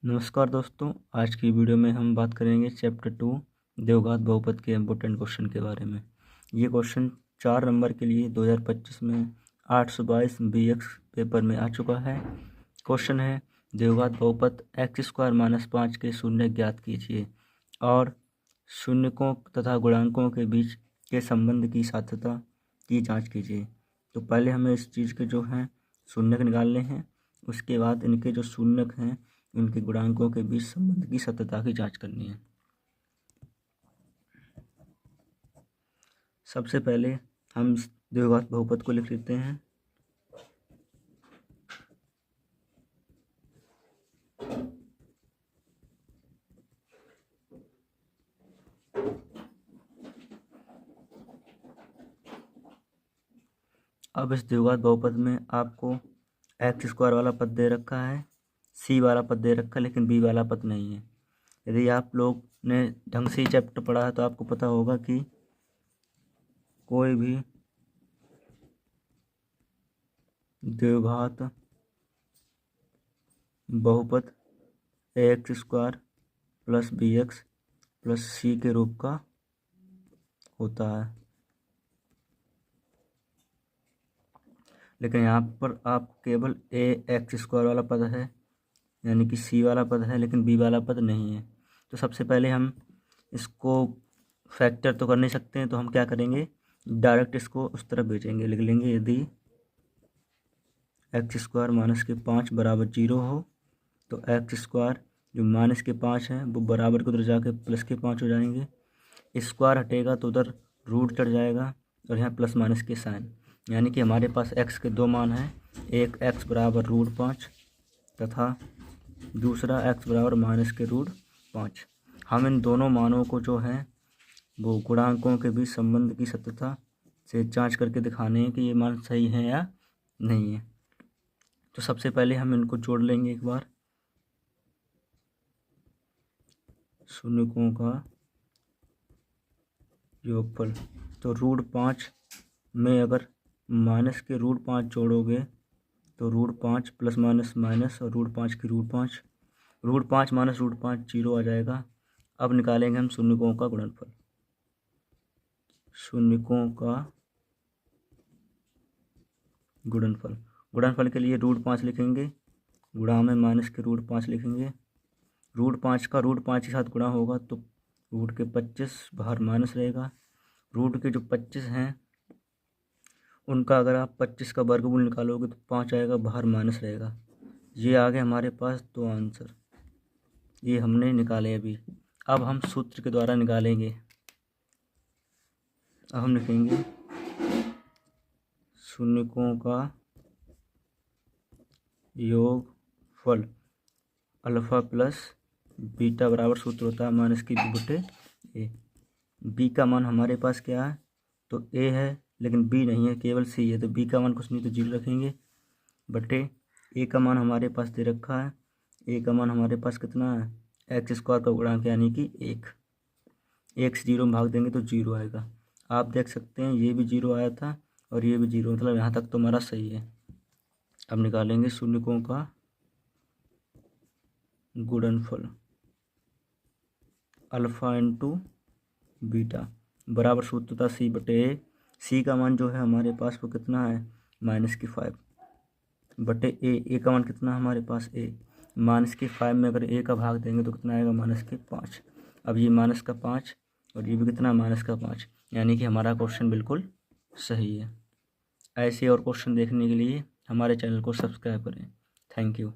नमस्कार दोस्तों, आज की वीडियो में हम बात करेंगे चैप्टर 2 देवघात बहुपद के इम्पोर्टेंट क्वेश्चन के बारे में। ये क्वेश्चन 4 नंबर के लिए 2025 में 822 BX पेपर में आ चुका है। क्वेश्चन है देवघात बहुपद x² - 5 के शून्य ज्ञात कीजिए और शून्यकों तथा गुणांकों के बीच के संबंध की साध्यता की जाँच कीजिए। तो पहले हमें इस चीज़ के जो हैं शून्यक निकालने हैं, उसके बाद इनके जो शून्यक हैं उनके गुणांकों के बीच संबंध की सत्यता की जांच करनी है। सबसे पहले हम द्विघात बहुपद को लिख लेते हैं। अब इस द्विघात बहुपद में आपको x² वाला पद दे रखा है, c वाला पद दे रखा है, लेकिन b वाला पद नहीं है। यदि आप लोग ने ढंग से चैप्टर पढ़ा है तो आपको पता होगा कि कोई भी द्विघात बहुपद ax² + bx + c के रूप का होता है, लेकिन यहाँ पर आप केवल ax² वाला पद है यानी कि c वाला पद है, लेकिन b वाला पद नहीं है। तो सबसे पहले हम इसको फैक्टर तो कर नहीं सकते हैं, तो हम क्या करेंगे, डायरेक्ट इसको उस तरफ भेजेंगे। लिख लेंगे यदि x² - 5 = 0 हो तो x² जो -5 है वो बराबर के उधर जाके +5 हो जाएंगे। स्क्वायर हटेगा तो उधर रूट चढ़ जाएगा और यहाँ प्लस माइनस के साइन, यानी कि हमारे पास x के दो मान हैं, एक x = √5 तथा दूसरा x = -√5। हम इन दोनों मानों को जो है वो गुणांकों के बीच संबंध की सत्यता से जांच करके दिखाने हैं कि ये मान सही है या नहीं है। तो सबसे पहले हम इनको जोड़ लेंगे एक बार। शून्यकों का योगफल, तो √5 में अगर माइनस के √5 जोड़ोगे तो √5 प्लस माइनस माइनस और √5 की √5, √5 - √5 0 आ जाएगा। अब निकालेंगे हम शून्यकों का गुणनफल। शून्यकों का गुणनफल के लिए √5 लिखेंगे, गुणा में माइनस के √5 लिखेंगे। √5 का √5 के साथ गुणा होगा तो रूट के 25 बाहर माइनस रहेगा। रूट के जो 25 हैं उनका अगर आप 25 का वर्गमूल निकालोगे तो 5 आएगा, बाहर माइनस रहेगा। ये आ गया हमारे पास दो आंसर, ये हमने निकाले अभी। अब हम सूत्र के द्वारा निकालेंगे। अब हम लिखेंगे शून्यकों का योगफल अल्फ़ा प्लस बीटा बराबर सूत्र होता है -b/a। b का मान हमारे पास क्या है, तो a है लेकिन b नहीं है, केवल c है, तो b का मान कुछ नहीं तो 0 रखेंगे बटे a का मान हमारे पास दे रखा है। a का मान हमारे पास कितना है, x² का गुणांक यानी कि 1। 1 से 0 में भाग देंगे तो 0 आएगा। आप देख सकते हैं ये भी 0 आया था और ये भी 0, मतलब यहाँ तक तो हमारा सही है। अब निकालेंगे शून्यकों का गुणनफल अल्फ़ा × बीटा बराबर सूत्र था c/a। c का मान जो है हमारे पास वो कितना है, -5 बटे a का मान कितना है हमारे पास a, -5 में अगर a का भाग देंगे तो कितना आएगा, -5। अब ये -5 और ये भी कितना, -5, यानी कि हमारा क्वेश्चन बिल्कुल सही है। ऐसे और क्वेश्चन देखने के लिए हमारे चैनल को सब्सक्राइब करें। Thank you.